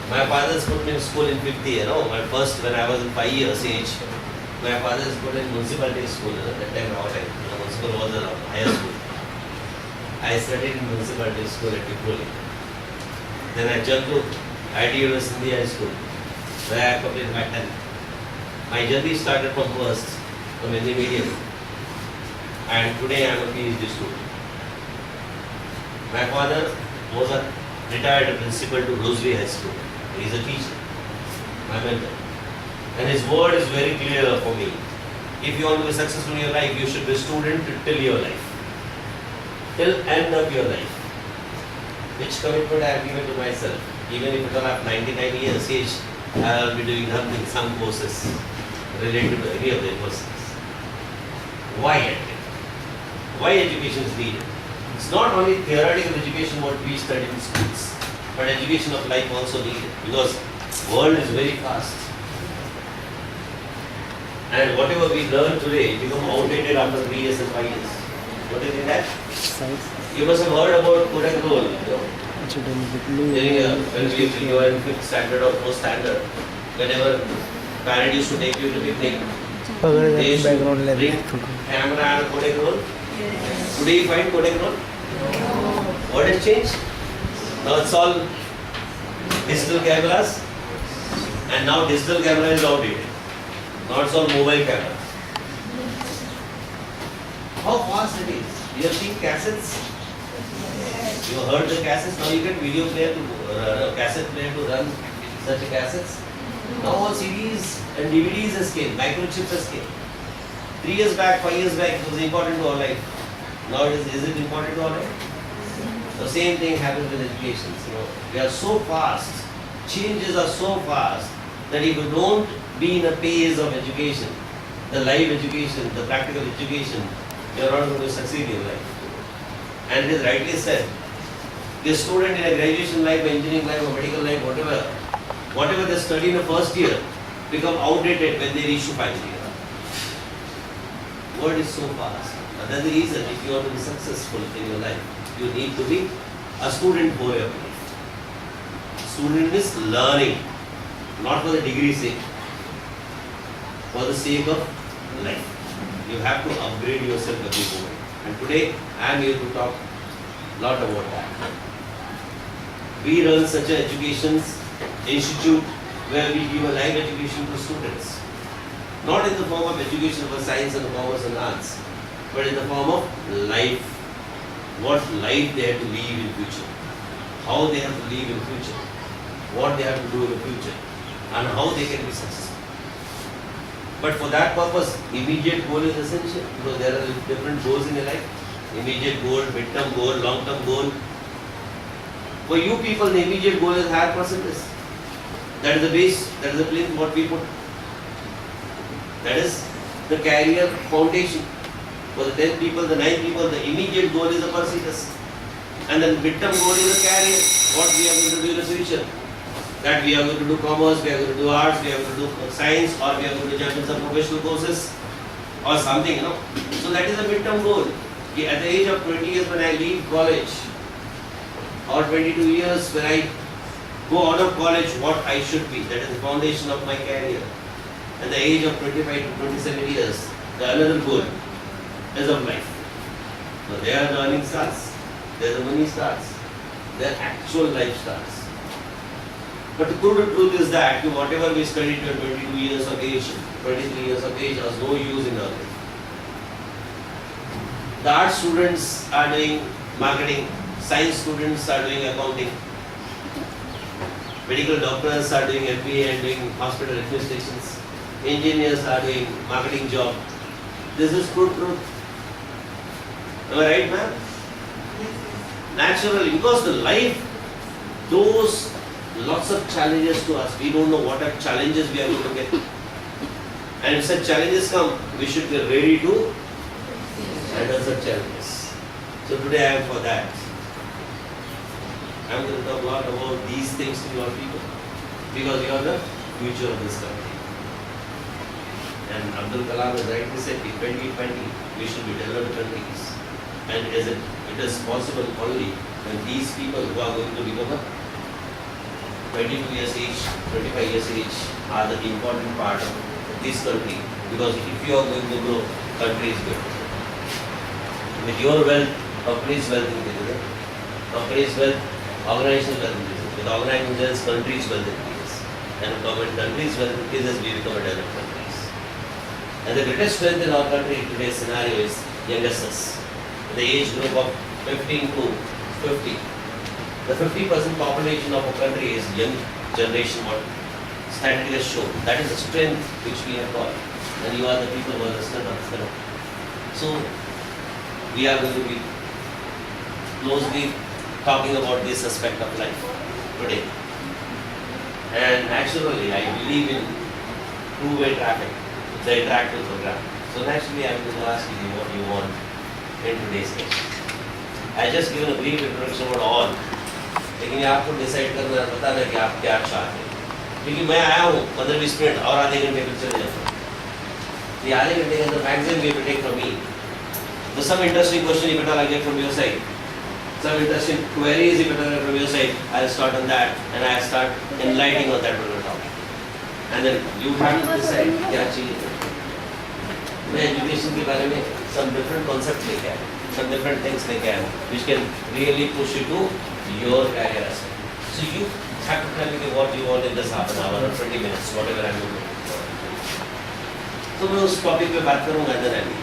My father's put me in school in 50, my first when I was in 5 years age. My father's put in municipality school at that time, our time. Municipal was a higher school. I studied in municipality school at Tipoli. Then I jumped to IT University High School, where I completed my 10th. My journey started from first, from Hindi medium. And today I am a PhD student. My father was a retired principal to Rosary High School. He is a teacher, my mentor. And his word is very clear for me. If you want to be successful in your life, you should be a student till your life. Till end of your life. Which commitment I have given to myself. Even if I have 99 years age, I will be doing something, some courses related to any of the universities. Why education? Why education is needed? It's not only theoretical education what we study in schools, but education of life also needed, because world is very fast. And whatever we learn today become outdated after 3 years and 5 years. What is in that? Science. You must have heard about Kodak roll. When you are in 5th standard or 4th standard, whenever parent used to take you to picnic, they used to bring camera and Kodak roll. Today you find Kodak roll? What has changed? Now it's all digital cameras, and now digital camera is outdated. Now it's all mobile camera. How fast it is. You have seen cassettes? You heard the cassettes? Now you get video player to cassette player to run such cassettes. Now all CDs and DVDs has came, microchips has came. 3 years back, 5 years back, it was important to our life. Now is it important to our life? The same thing happens with education. We are so fast, changes are so fast that if you don't be in a phase of education, the live education, the practical education, you are not going to succeed in life. And it is rightly said, the student in a graduation life, engineering life, or medical life, whatever they study in the first year, become outdated when they reach to final year. World is so fast. And that's the reason, if you want to be successful in your life, you need to be a student for your life. Student is learning, not for the degree sake, for the sake of life. You have to upgrade yourself every moment. And today, I am here to talk a lot about that. We run such an education institute where we give a life education to students. Not in the form of education for science and commerce and arts, but in the form of life. What life they have to live in future, how they have to live in future, what they have to do in the future, and how they can be successful. But for that purpose, immediate goal is essential, because there are different goals in your life. Immediate goal, mid-term goal, long-term goal. For you people, the immediate goal is higher percentage. That is the base, that is the plinth what we put. That is the career foundation. For the 10 people, the 9 people, the immediate goal is the percentage. And the mid-term goal is the career, what we are going to do in the future. That we are going to do commerce, we are going to do arts, we are going to do science, or we are going to jump in some professional courses, or something, So that is the mid-term goal. At the age of 20 years when I leave college, or 22 years when I go out of college, what I should be. That is the foundation of my career. At the age of 25 to 27 years, the another goal is of life. So there the earning starts, there the money starts, their actual life starts. But the truth is that whatever we studied till 22 years of age, 23 years of age has no use in our life. The art students are doing marketing, science students are doing accounting, medical doctors are doing MBA and doing hospital administrations, engineers are doing marketing job. This is truth. Am I right, ma'am? Naturally, because the life, those lots of challenges to us. We don't know what are challenges we are going to get. And if such challenges come, we should be ready to handle such challenges. So today I am for that. I am going to talk a lot about these things to your people, because you are the future of this country. And Abdul Kalam has rightly said, in 2020, we should be developed countries. And it is possible only when these people who are going to become 22 years age, 25 years age are the important part of this country, because if you are going to grow, country is good. With your wealth, company's wealth increases. Company's wealth, organization's wealth increases. With organization's country's wealth increases. And when country's wealth increases, we become a developed countries. And the greatest strength in our country in today's scenario is youngsters. The age group of 15 to 50. The 50% population of a country is young generation, what statistics has shown. That is the strength which we have got. And you are the people who are the strength of the country. So, we are going to be closely talking about this aspect of life today. And naturally, I believe in two-way traffic. It's an interactive program. So naturally, I am going to ask you what you want in today's case. I just given a brief introduction about all. लेकिन आपको decide करना है, बताना कि आप क्या चाहते हैं. क्योंकि मैं आया हूँ 15-20 मिनट और आधे घंटे में चले जाऊँ. ये आधे घंटे के अंदर maximum we will take from me. So some interesting question if at all I get from your side. Some interesting queries if at all from your side. I'll start on that and I'll start enlightening on that particular topic. And then you have to decide क्या चाहिए. मैं education के बारे में some different concepts लेके आया, some different things लेके आया, which can really push you to your career aspect. So you have to tell me what you want in this half an hour or 20 minutes, whatever I'm going to do. तो मैं उस topic पे बात करूँगा अंदर आगे.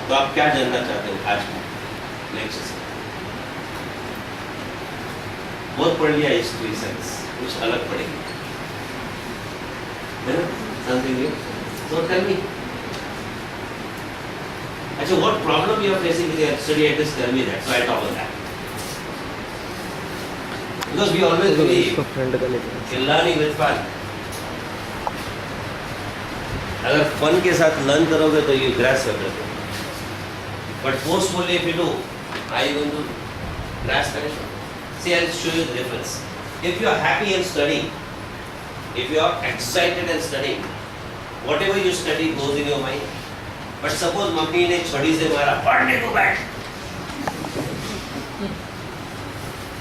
तो आप क्या जानना चाहते हो आज के लेक्चर से? बहुत पढ़ लिया हिस्ट्री साइंस, कुछ अलग पढ़ेंगे, है ना? Something new. So tell me. अच्छा, what problem you are facing with your study at this? Tell me that. So I talk on that. Because we always believe in learning with fun. अगर fun के साथ learn करोगे तो you grasp everything. But forcefully if you do, are you going to grasp anything? See, I'll show you the difference. If you are happy in studying, if you are excited in studying, whatever you study goes in your mind. But suppose mummy ने छड़ी से मारा, पढ़ने को बैठ.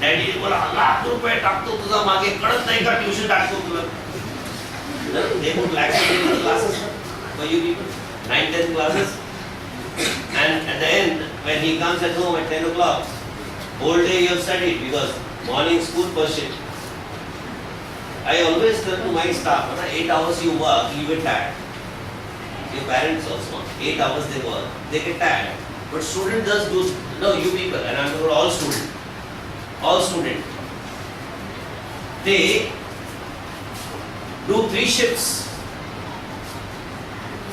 Daddy ने बोला ₹1,00,000 टाकतो तुझा मागे कळत नाही का ट्यूशन टाकतो तुला. They would like to do classes for you people, 9-10 classes. And at the end, when he comes at home at 10 o'clock, whole day you have studied because morning school first shift. I always tell to my staff, 8 hours you work, you get tired. Your parents also, 8 hours they work, they get tired. But student does do, no, you people, and I'm talking about all student, they do 3 shifts.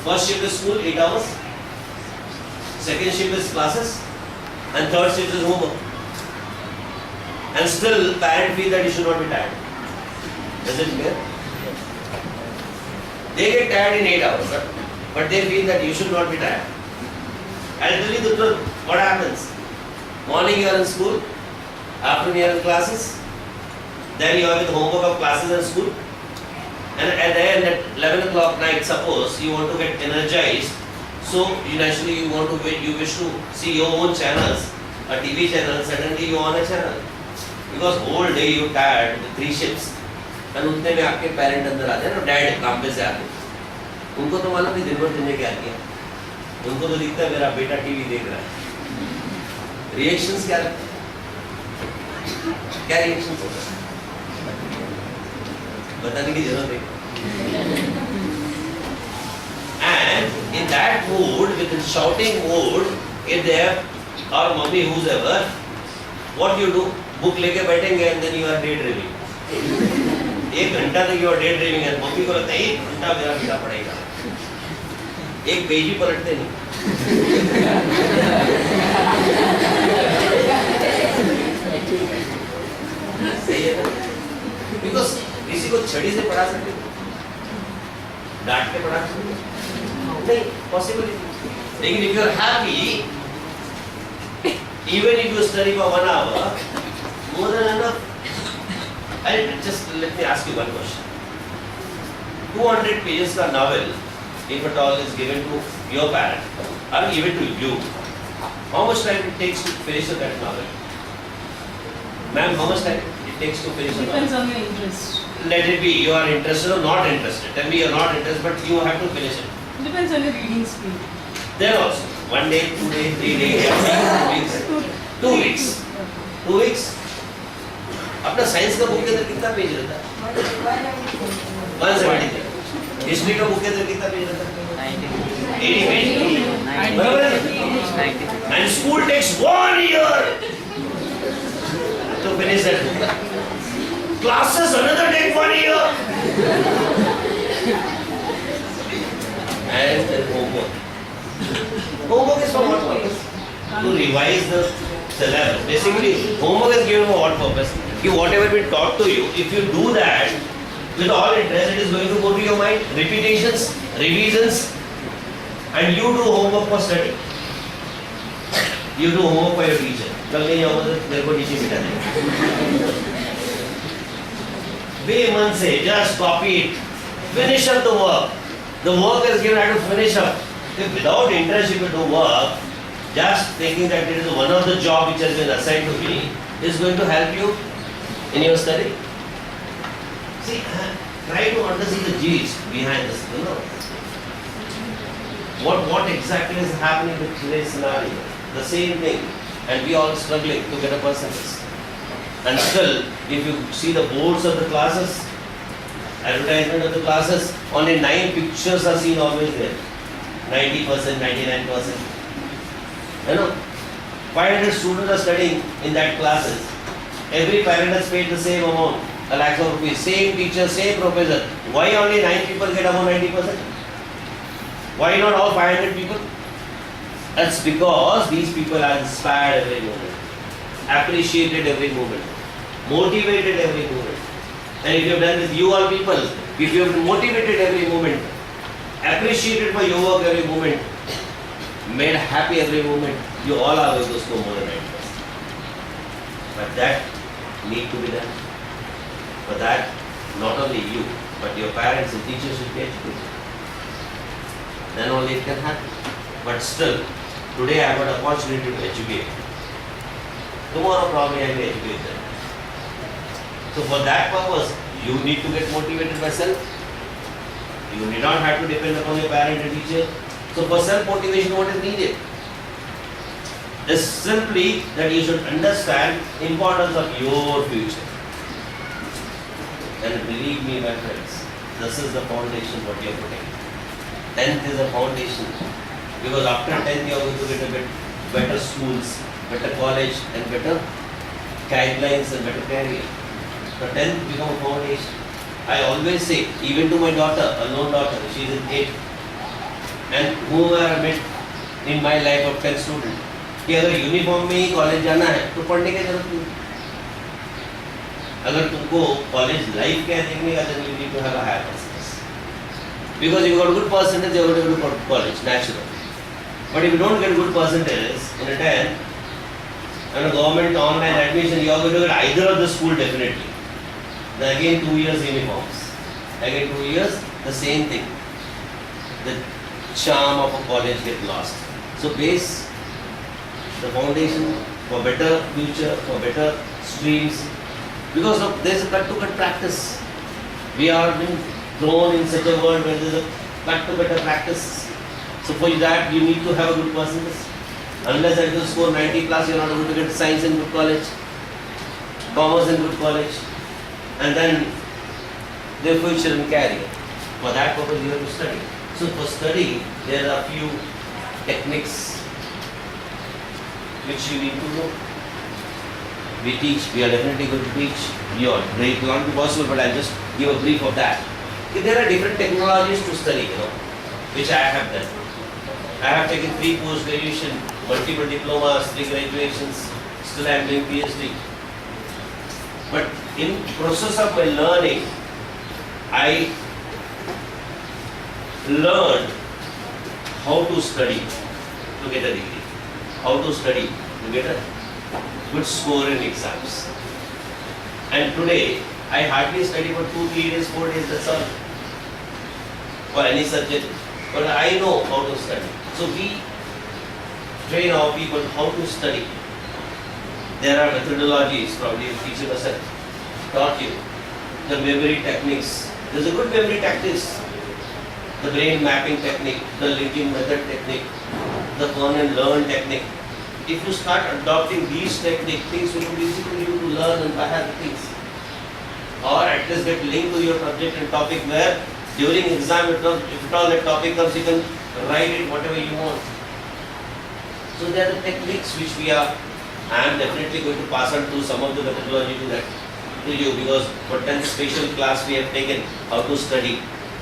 First shift is school, 8 hours. Second shift is classes. And third shift is homework. And still, parents feel that you should not be tired. Is it clear? They get tired in 8 hours, but they feel that you should not be tired. I'll tell you the truth. What happens? Morning you are in school, afternoon you are in classes, then you are with homework of classes and school, and at the end at 11 o'clock night, suppose you want to get energized, so naturally you want to wait, you wish to see your own channels, a TV channel, suddenly you on a channel, because whole day you tired with 3 shifts, and उतने में आपके parent अंदर आते हैं ना, dad काम पे से आते, उनको तो मालूम नहीं दिन भर तुमने क्या किया, उनको तो दिखता है मेरा बेटा टीवी देख रहा है. रिएक्शंस क्या लगते हैं? क्या रिएक्शंस होता है? बताने की जरूरत है. And in that mood, with the shouting mood, if they have or mummy whoever, what you do? Book लेके बैठेंगे and then you are daydreaming. 1 घंटा तक you are daydreaming and mummy को लगता है 1 घंटा मेरा बेटा पढ़ेगा. एक पेज ही पलटते नहीं. सही है ना? Because किसी को छड़ी से पढ़ा सकते, डांट के पढ़ा सकते नहीं, पॉसिबल नहीं. लेकिन if you are happy, even if you study for 1 hour, more than enough. Just let me ask you one question. 200 pages का novel, if at all is given to your parent or given to you, how much time it takes to finish that novel? Ma'am, how much time it takes to finish a Depends novel? on your interest. Let it be you are interested or not interested. Tell me you are not interested, but you have to finish it. Depends on your reading speed. Then also, 1 day, 2 days, 3 days, 2 weeks. 2 weeks. 2 weeks. अपना science का book के अंदर कितना page रहता है? 173. History का book के अंदर कितना पेज रहता है? 80 पेज. बराबर है? And school takes 1 year to finish that book. Classes another take 1 year. And then homework. Homework is for what purpose? To revise the syllabus. Basically, homework is given for what purpose? If whatever been taught to you, if you do that with all interest, it is going to go to your mind. Repetitions, revisions, and you do homework for study. You do homework for your teacher. कल नहीं आओगे तो मेरे को नीचे बिठा देंगे. बेमन से just copy it. Finish up the work. The work is given. I have to finish up. If without interest you will do work, just thinking that it is one of the job which has been assigned to me is going to help you in your study. See, try to understand the gist behind this. You know, what exactly is happening with today's scenario? The same thing, and we all struggling to get a percentage. And still, if you see the boards of the classes, advertisement of the classes, only 9 pictures are seen always there. 90%, 99%. You know, 500 students are studying in that classes. Every parent has paid the same amount, a lakh of rupees, same teacher, same professor. Why only 9 people get above 90%? Why not all 500 people? That's because these people are inspired every moment, appreciated every moment, motivated every moment. And if you have done with you all people, if you have been motivated every moment, appreciated for your work every moment, made happy every moment, you all are going to score more than 90%. But that need to be done. For that, not only you, but your parents and teachers should be educated. Then only it can happen. But still, today I have an opportunity to educate. Tomorrow probably I will educate them. So for that purpose, you need to get motivated by self. You need not have to depend upon your parent and teacher. So for self-motivation, what is needed? Is simply that you should understand importance of your future. And believe me, my friends, this is the foundation what you are putting. 10th is a foundation. Because after 10th you are going to get a bit better schools, better college and better guidelines and better career. The 10th become a foundation. I always say, even to my daughter, a known daughter, she is in 8th, and whom I have met in my life of 10 students, कि अगर uniform में ही college जाना है तो पढ़ने की जरूरत नहीं. अगर तुमको कॉलेज लाइफ क्या देखने का, then you need to have a higher percentage. Because if you got a good percentage, you are going to go to college naturally. But if you don't get good percentage in a 10 and a government online admission, you are going to get either of the school definitely. Then again 2 years uniforms. Again 2 years, the same thing. The charm of a college get lost. So base the foundation for better future, for better streams. Because of there is a cut-to-cut practice. We are being thrown in such a world where there is a cut-to-cut practice. So for that you need to have a good percentage. Unless I will score 90 plus, you are not going to get science in good college, commerce in good college, and then their future and career. For that purpose you have to study. So for study, there are a few techniques which you need to know. We teach, we are definitely going to teach beyond. It will not be possible, but I'll just give a brief of that. There are different technologies to study, which I have done. I have taken 3 post-graduation, multiple diplomas, 3 graduations, still I am doing PhD. But in process of my learning, I learned how to study to get a degree, how to study to get a good score in exams. And today, I hardly study for 2-3 days, 4 days, that's all, for any subject. But I know how to study. So we train our people how to study. There are methodologies, probably you teach yourself. taught you the memory techniques. There's a good memory tactics. The brain mapping technique, the linking method technique, the learn and learn technique. If you start adopting these techniques, things will be easy for you to learn and have the things. Or at least get linked to your subject and topic where during exam, if at all that topic comes, you can write it whatever you want. So there are the techniques which I am definitely going to pass on to some of the methodology to you because for 10th special class we have taken how to study.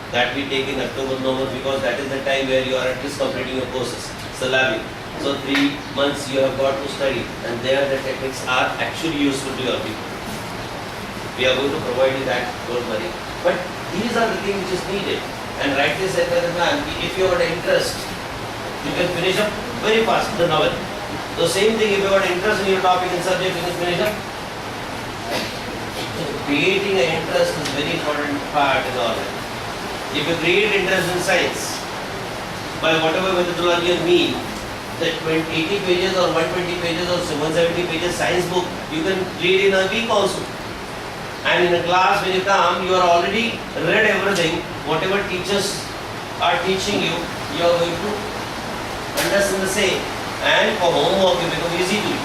That we take in October, November because that is the time where you are at least completing your courses, syllabi. So 3 months you have got to study and there the techniques are actually useful to your people. We are going to provide you that, don't worry. But these are the things which is needed. And rightly said by the man, if you have an interest, you can finish up very fast the novel. So same thing, if you have an interest in your topic and subject, you can finish up. So creating an interest is very important part in all that. If you create interest in science, by whatever methodology you mean, that 80 pages or 120 pages or 170 pages science book, you can read in a week also. And in a class when you come, you are already read everything. Whatever teachers are teaching you, you are going to understand the same. And for homework, it become easy to you.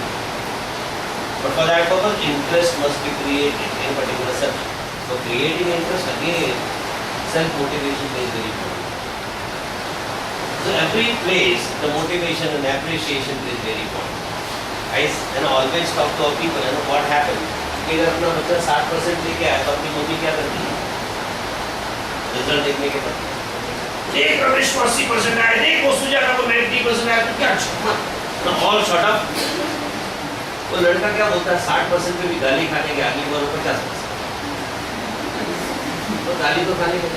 But for that purpose, interest must be created in a particular subject. So creating interest again, self-motivation is very important. So every place, the motivation and appreciation is very important. I always talk to our people, what happened? कि अगर अपना बच्चा 60% लेके आया तो अपनी mummy क्या करती है? रिजल्ट देखने के बाद एक रमेश 80% आया, एक वो सुजाता को 90% आया तो क्या अच्छा? ना all shut up. वो लड़का क्या बोलता है 60% पे भी गाली खाने के आगे वो 50%. तो गाली तो खाने के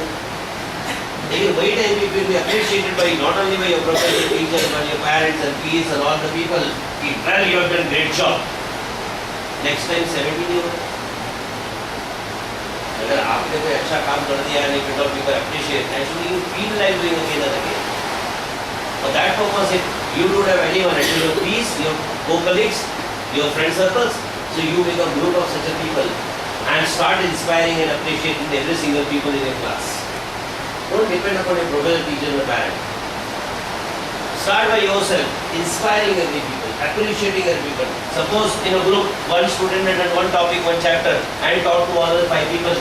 लेकिन वही टाइम पे will be appreciated by not only by your professor, teacher, but your parents and peers and all the people. कि well you have done great job. Next time 70 नहीं होगा. अगर आपने कोई अच्छा काम कर दिया and if people appreciate, actually you feel like doing again and again. For that purpose, if you don't have anyone, at your peers, your co-colleagues, your friend circles, so you make a group of such a people and start inspiring and appreciating every single people in your class. Don't depend upon your professor, teacher, or parent. Start by yourself, inspiring every people, appreciating every people. Suppose in a group, one student had one topic, one chapter, and taught to other 5 people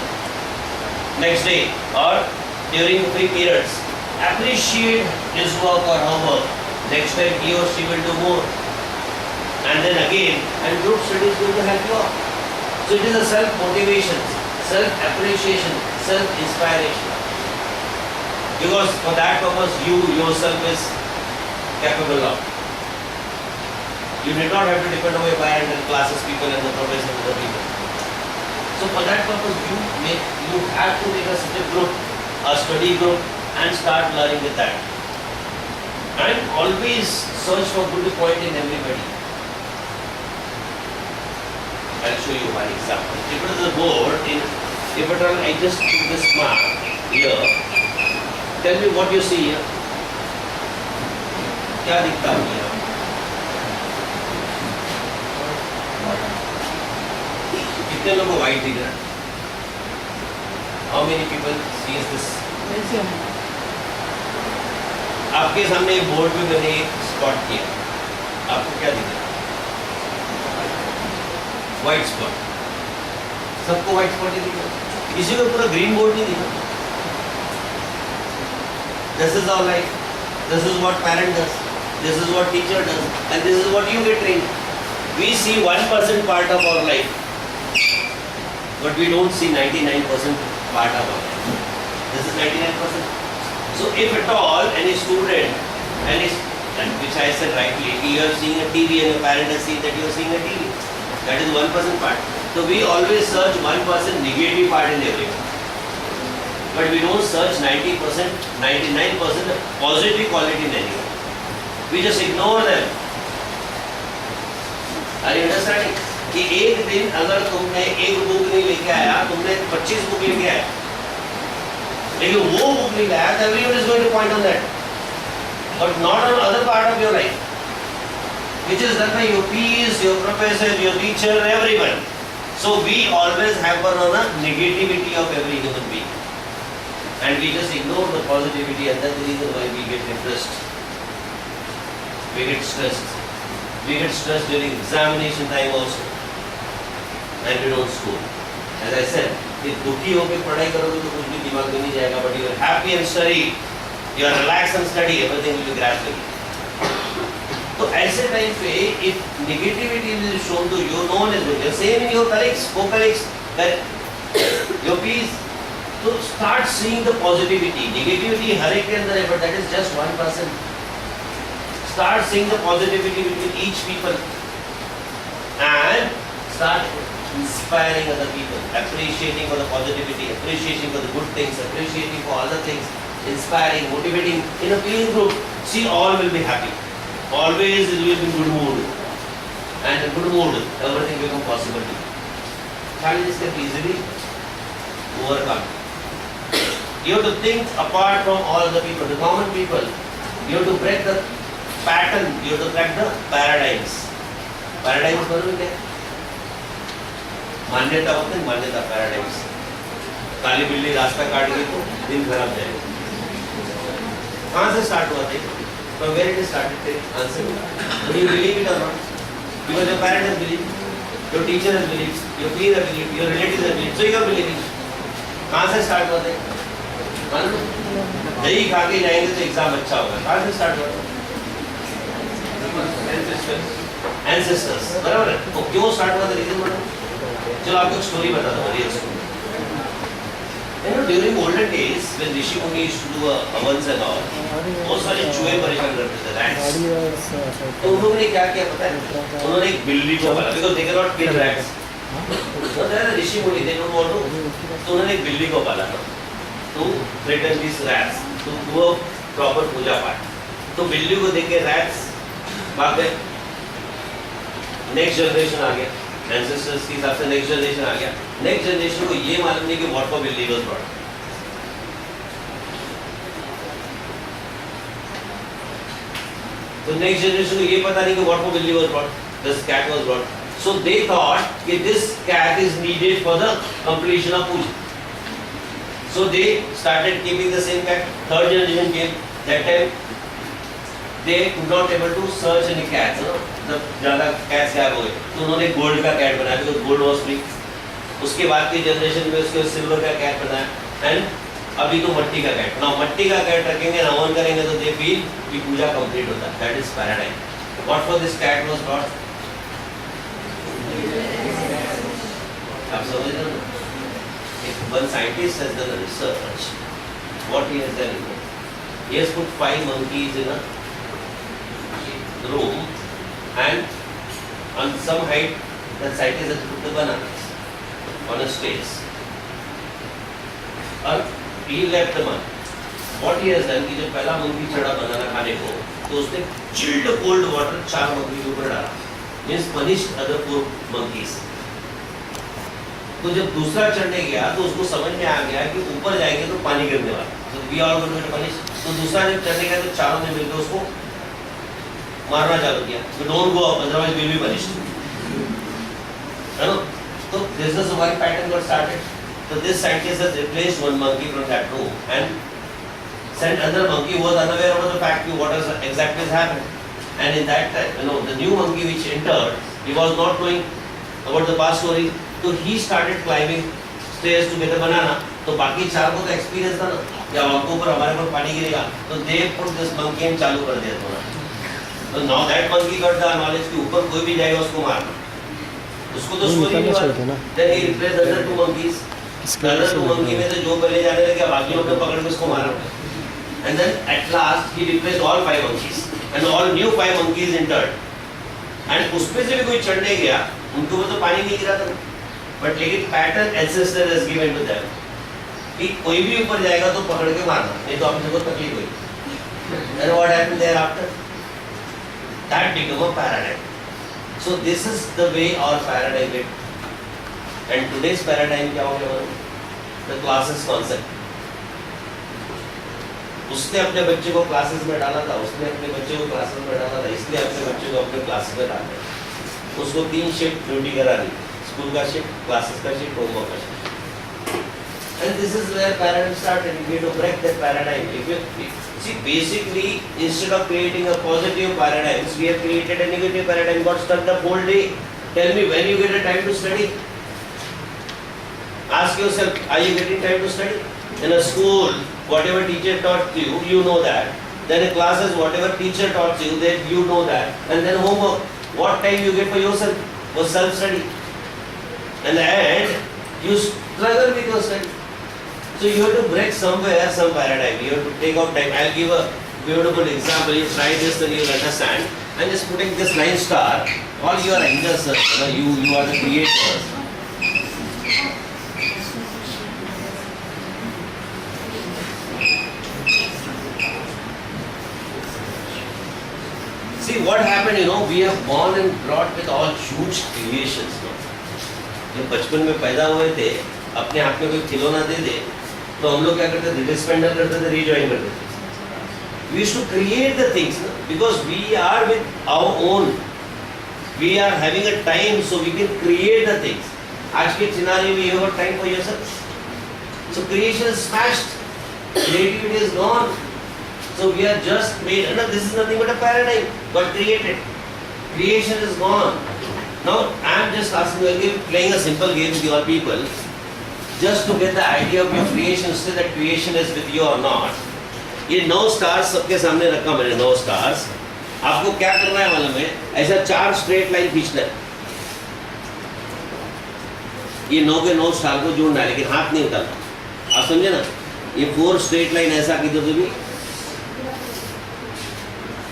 next day or during free periods. Appreciate his work or her work. Next time he or she will do more. And then again, and group study is going to help you out. So it is a self-motivation, self-appreciation, self-inspiration. Because for that purpose, you yourself is capable of. You did not have to depend on your parents and classes people and the professors and the people. So for that purpose, you have to make a such a group, a study group, and start learning with that. And always search for good point in everybody. I'll show you one example. If it is a board, if at all I just took this mark here, tell me what you see here. क्या दिखता है यहाँ? कितने लोगों को white दिख रहा है? How many people sees this? आपके सामने एक बोर्ड में मैंने एक स्पॉट किया. आपको क्या दिख रहा है? White spot. सबको व्हाइट स्पॉट ही दिख रहा है. किसी को पूरा ग्रीन बोर्ड नहीं दिखा. This is our life. This is what parent does. This is what teacher does. And this is what you get trained. We see 1% part of our life, but we don't see 99% part of our life. This is 99%. So if at all any student, and which I said rightly, you are seeing a TV and your parent has seen that you are seeing a TV. That is 1% part. So we always search 1% negative part in everyone. But we don't search 90%, 99% positive quality in anyone. We just ignore them. Are you understanding? कि एक दिन अगर तुमने एक book नहीं लेके आया, तुमने 25 बुक लेके आया, लेकिन वो बुक नहीं लाया, तो everyone is going to point on that, but not on other part of your life, which is done by your peers, your professor, your teacher, everyone. So we always hamper on the negativity of every human being, and we just ignore the positivity, and that's the reason why we get depressed. We get stressed. We get stressed during examination time also, and we don't school. As I said, if दुखी होकर पढ़ाई करोगे तो कुछ भी दिमाग में नहीं जाएगा. But you are happy and study, you are relaxed and study, everything will be grasping. तो ऐसे टाइम पे if negativity is shown to you, no one is doing it. Same in your colleagues, co-colleagues, your peers. So start seeing the positivity. Negativity हर एक के अंदर है, but that is just 1%. Start seeing the positivity between each people, and start inspiring other people, appreciating for the positivity, appreciating for the good things, appreciating for other things, inspiring, motivating in a peer group. See, all will be happy. Always will be in good mood, and in good mood everything become possible. Challenges can easily overcome. You have to think apart from all the people, the common people. You have to break the pattern. You have to crack the paradigms. Paradigms मतलब क्या? मान्यता होते हैं, मान्यता paradigms. काली बिल्ली रास्ता काट गई तो दिन खराब जाएगा. कहाँ से स्टार्ट हुआ था? From where it is started, take answer. Do you believe it or not? Because your parent has believed, your teacher has believed, your peer has believed, your relatives have believed, so you are believing. कहाँ से start हुआ था? मान लो दही खा के जाएंगे तो एग्जाम अच्छा होगा. कहाँ से start हुआ था? Ancestors. बराबर है. तो क्यों start हुआ था? रीजन बताओ. चलो आपको एक स्टोरी बता दो. Real story. You know, during olden days, when Rishi Muni used to do havans and all, बहुत सारे चूहे परेशान करते थे, rats. तो उन्होंने क्या किया पता है? उन्होंने एक बिल्ली को पाला, because they cannot kill rats. So there are Rishi Muni, they don't want to. तो उन्होंने एक बिल्ली को पाला, तो threaten these rats, तो वो proper पूजा पाठ. तो बिल्ली को देख के rats भाग गए. Next generation आ गया. Ancestors के हिसाब से नेक्स्ट जनरेशन आ गया. नेक्स्ट जनरेशन को ये मालूम नहीं कि व्हाट फॉर बिल्ली वाज ब्रॉट. तो नेक्स्ट जनरेशन को ये पता नहीं कि व्हाट फॉर बिल्ली was brought. This cat was brought. So they thought कि this cat is needed for the completion of puja. So they started keeping the same cat. Third generation came. That time they could not able to search any cats, you know, जब ज़्यादा cats गायब हो गए, तो उन्होंने gold का cat बनाया, because gold was free. उसके बाद की generation में उसके silver का cat बनाया, and अभी तो मट्टी का cat. Now मट्टी का cat रखेंगे, हवन करेंगे तो they feel कि पूजा complete होता है. That is paradigm. What for this cat was brought? आप समझ रहे हो? One scientist has done a research. What he has done? He has put 5 monkeys in a room, and on some height the scientist has put the bananas on a stage, and he left the monkey. What he has done कि जब पहला monkey चढ़ा बनाना खाने को, तो उसने chilled cold water 4 monkey के ऊपर डाला, means punished other 4 monkeys. तो जब दूसरा चढ़ने गया तो उसको समझ में आ गया कि ऊपर जाएंगे तो पानी गिरने वाला. So we are going to get punished. तो दूसरा जब चढ़ने गया तो चारों ने मिलकर उसको मारना चालू किया. So don't go up, otherwise we'll be punished. है ना? तो this is why pattern got started. So this scientist has replaced one monkey from that room and sent another monkey who was unaware of the fact what has exactly happened. And in that time, you know, the new monkey which entered, he was not knowing about the past story. So he started climbing stairs to get a banana. तो बाकी 4 को तो experience था ना, या हमको ऊपर हमारे ऊपर पानी गिरेगा, तो they put this monkey and चालू कर दिया थोड़ा. तो now that monkey got the knowledge कि ऊपर कोई भी जाएगा उसको मारना. उसको तो स्टोरी नहीं हुआ. Then he replaced other 2 monkeys. Other 2 monkey में से जो पहले जाने लगे बाकी लोग ने पकड़ के उसको मारा. And then at last he replaced all 5 monkeys. And all new 5 monkeys entered. And उसमें से भी कोई चढ़ने गया, उनको तो पानी नहीं गिरा था. But लेकिन pattern ancestor has given to them. कि कोई भी ऊपर जाएगा तो पकड़ के मारना, नहीं तो आपको तकलीफ हुई. Then what happened thereafter? That became a paradigm. So this is the way our paradigm is. And today's paradigm क्या हो गया? The classes concept. उसने अपने बच्चे को क्लासेस में डाला था, उसने अपने बच्चे को क्लासेस में डाला था, इसलिए अपने बच्चे को अपने क्लासेस में डाला. उसको 3 शिफ्ट ड्यूटी करा दी. School का shift, classes का shift, homework का shift. And this is where paradigm started. You need to break that paradigm. See, basically, instead of creating a positive paradigm, we have created a negative paradigm. Got stuck the whole day. Tell me, when you get a time to study? Ask yourself, are you getting time to study? In a school, whatever teacher taught you, you know that. Then in classes, whatever teacher taught you, that you know that. And then homework, what time you get for yourself? For self-study. And and you struggle with your study. So you have to break somewhere some paradigm. You have to take out time. I'll give a beautiful example. You try this, then you'll understand. I'm just putting this 9 star. All your angels, you are the creators. See what happened, we are born and brought with all huge creations. जब बचपन में पैदा हुए थे, अपने हाथ में कोई खिलौना दे दे, तो हम लोग क्या करते थे? डिस्पेंडर करते थे, रिजॉइन करते थे. We used to create the things, because we are with our own. We are having a time, so we can create the things. आज के scenario में you have time for yourself. So creation is smashed. Creativity is gone. So we are just made, this is nothing but a paradigm, but created. Creation is gone. Now I am just asking you, playing a simple game with your people, just to get the idea of your creation, say that creation is with you or not. ये 9 stars सबके सामने रखा मैंने, 9 stars. आपको क्या करना है मालूम है? ऐसा 4 स्ट्रेट लाइन खींचना है. ये 9 के 9 स्टार को जोड़ना है, लेकिन हाथ नहीं उठाना. आप समझे ना? ये 4 स्ट्रेट लाइन ऐसा की तो भी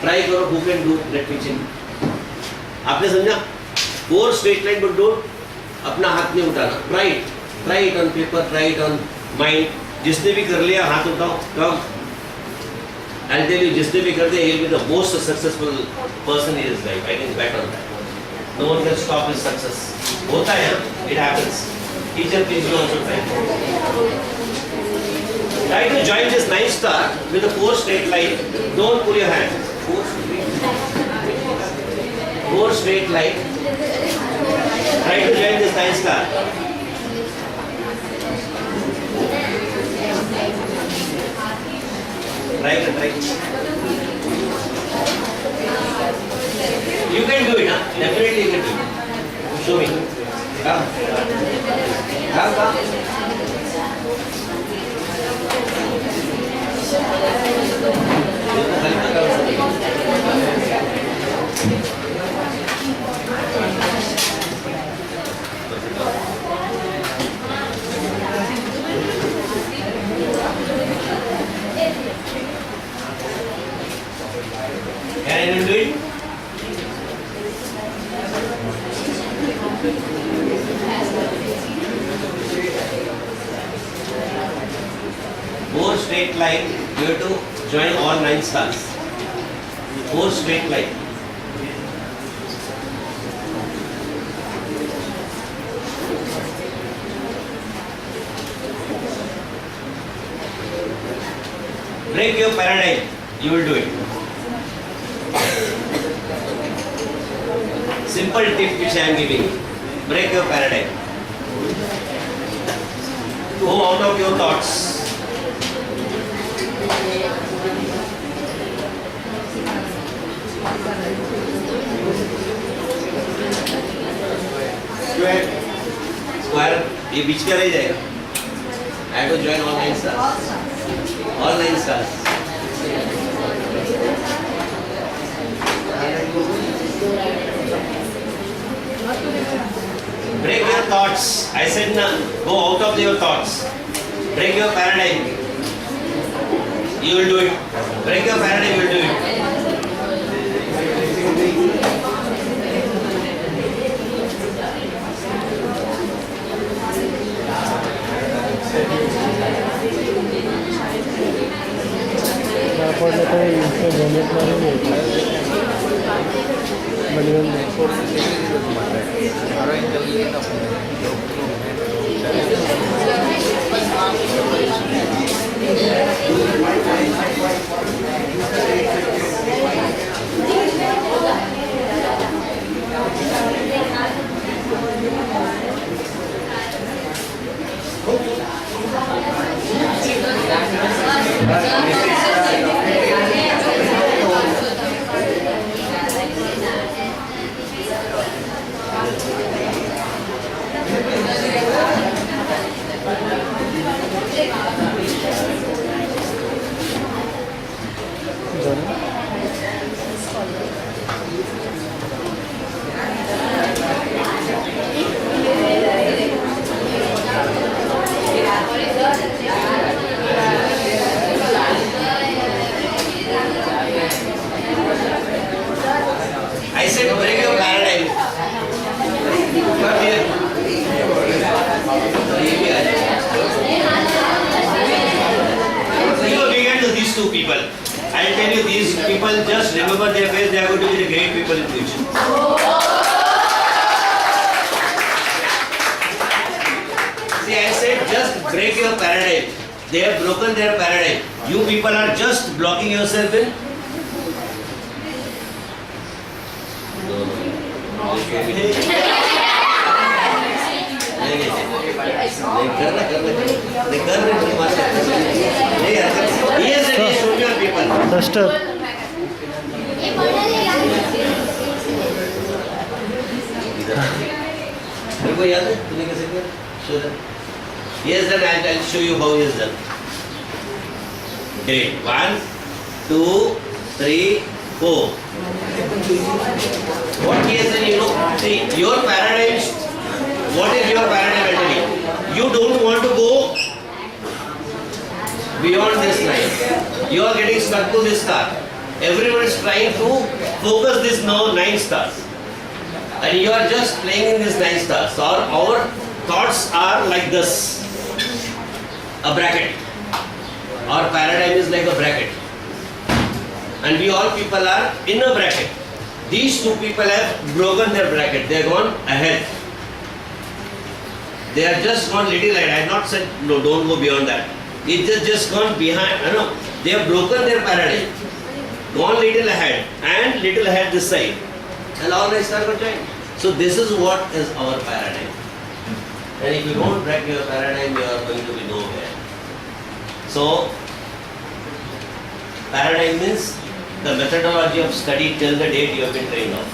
ट्राई करो. Who can do that picture? आपने समझा? 4 स्ट्रेट लाइन बट डोंट अपना हाथ नहीं उठाना. Try it on paper, try it on mind. जिसने भी कर लिया हाथ उठाओ. कम I'll tell you, जिसने भी कर दिया, he'll be the most successful person in his life. I can bet on that. No one can stop his success. होता है, it happens. Teacher, please you also try. Try to join this 9 star with a 4 straight line. Don't pull your hand. 4 straight line. Try to join this 9 star. Try. You can do it, huh? Definitely you can do it. Show me. Come. Can anyone do it? Four straight line, you have to join all 9 stars. 4 straight line. Break your paradigm, you will do it. Simple tip which I am giving. Break your paradigm. Go out of your thoughts. Square, ये बीच का रह जाएगा. I have to join all 9 stars. All 9 stars. Break your thoughts. I said no. Go out of your thoughts. Break your paradigm. You will do it. Break your paradigm, you will do it. two people. I'll tell you, these people, just remember their face, they are going to be the great people in future. See, I said just break your paradigm. They have broken their paradigm. You people are just blocking yourself in. Yes, it is social people. Duster. तुमको याद है तूने कैसे किया? Show them. Yes, then I'll show you how it is done. Great. 1, 2, 3, 4. What case then you know? See, your paradigm. What is your paradigm actually? You don't want to go beyond this line. You are getting stuck to this star. Everyone is trying to focus this now 9 stars. And you are just playing in these 9 stars. So our thoughts are like this. A bracket. Our paradigm is like a bracket. And we all people are in a bracket. These two people have broken their bracket. They have gone ahead. They have just gone little ahead. I have not said no, don't go beyond that. It just gone behind. No, they have broken their paradigm. Gone little ahead and little ahead this side. And all rest are conjoined. So this is what is our paradigm. And if you don't break your paradigm, you are going to be nowhere. So paradigm means the methodology of study till the date you have been trained on.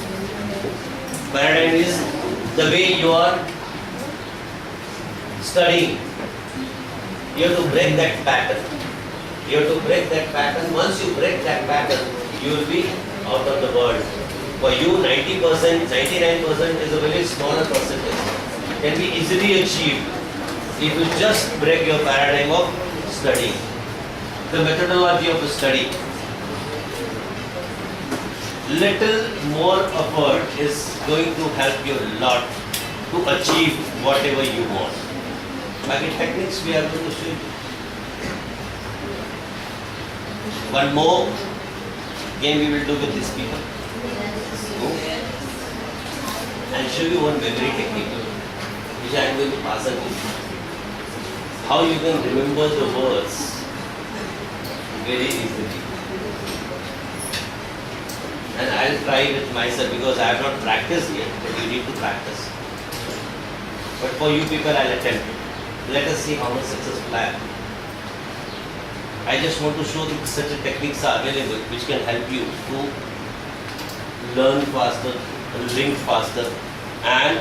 Paradigm is the way you are studying. You have to break that pattern. You have to break that pattern. Once you break that pattern, you will be out of the world. For you, 90%, 99% is a very smaller percentage. Can be easily achieved if you just break your paradigm of studying. The methodology of study. Little more effort is going to help you a lot to achieve whatever you want. But the techniques we are going to show you. One more game we will do with these people. And show you one memory technique which I am going to pass on to you. How you can remember the words very easily. And I'll try with myself because I have not practiced yet, but you need to practice. But for you people, I'll attempt it. Let us see how much successful I am. I just want to show that such techniques are available which can help you to learn faster, link faster, and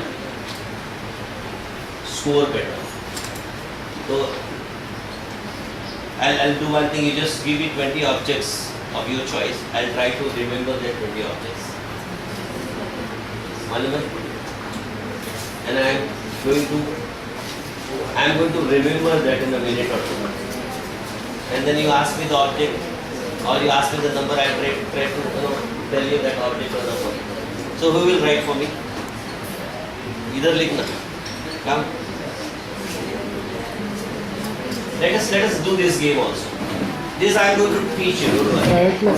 score better. So I'll do one thing. You just give me 20 objects of your choice. I'll try to remember that 20 objects. And I'm going to remember that in a minute or two. And then you ask me the object, or you ask me the number. I try to tell you that object or number. So who will write for me? Either likhna. Come. Let us do this game also. This I am going to teach you.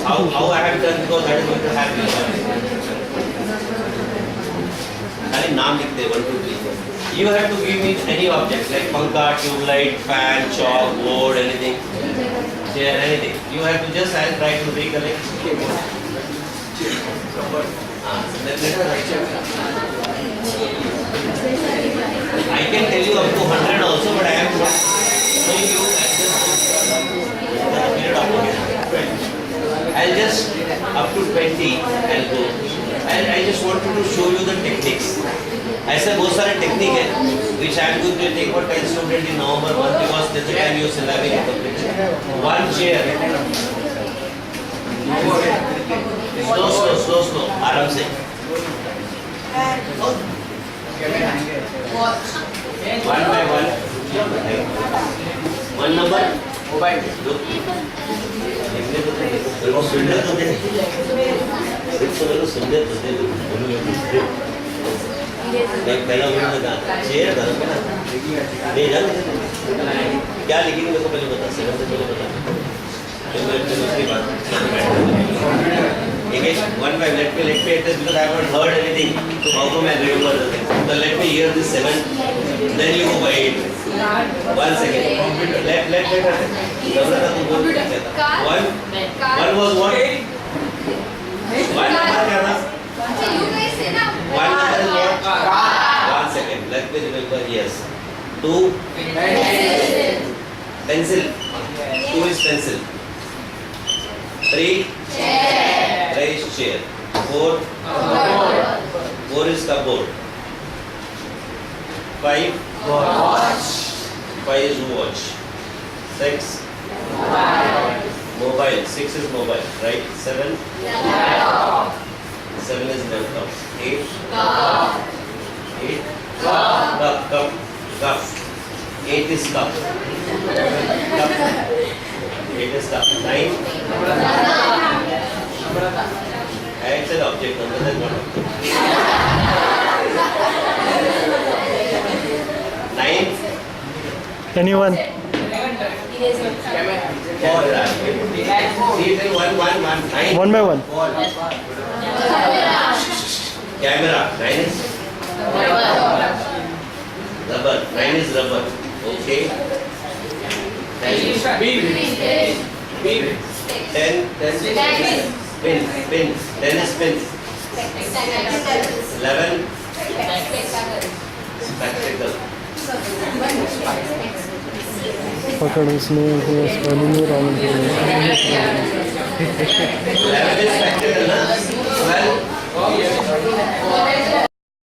How I have done, because that is going to happen. खाली नाम लिखते 1, 2, 3. You have to give me any object like पंखा, tubelight, fan, chalk, board, anything, chair, anything. You have to just, I'll try to recollect. I can tell you up to 100 also, but I am not showing you I'll just up to 20 I'll go. And I just wanted to show you the techniques. ऐसे बहुत सारे technique है which I am going to take for 10 students in November month because that's the time your syllabus is completed. One chair. Slow. आराम से. One by one. One number. Mobile. सुंदर पहला chair था क्या लिखेंगे मेरे को पहले बता, सेकंड से पहले बता. दूसरी बात ठीक है 1 5 let me at this because I have not heard anything so how come I remember the thing so let me hear this 7 then you go by 8 1 second let Gavrata to go one was what one number क्या था one number is what 1 second let me remember yes 2 pencil 2 is pencil 3 raised chair 4 is cupboard 5 is watch 6 mobile 6 is mobile right 7 is laptop 8 cup 8 is cup 8 is cup 9 it's an object other than one object 9 Anyone? Ball. See it in 1 1 1 9 One by one. Ball. Camera 9 is rubber 9 is rubber okay 10 pin 10 is pin 11 spectacle पकड़ उसने spelling में wrong 11 is spectacle na 12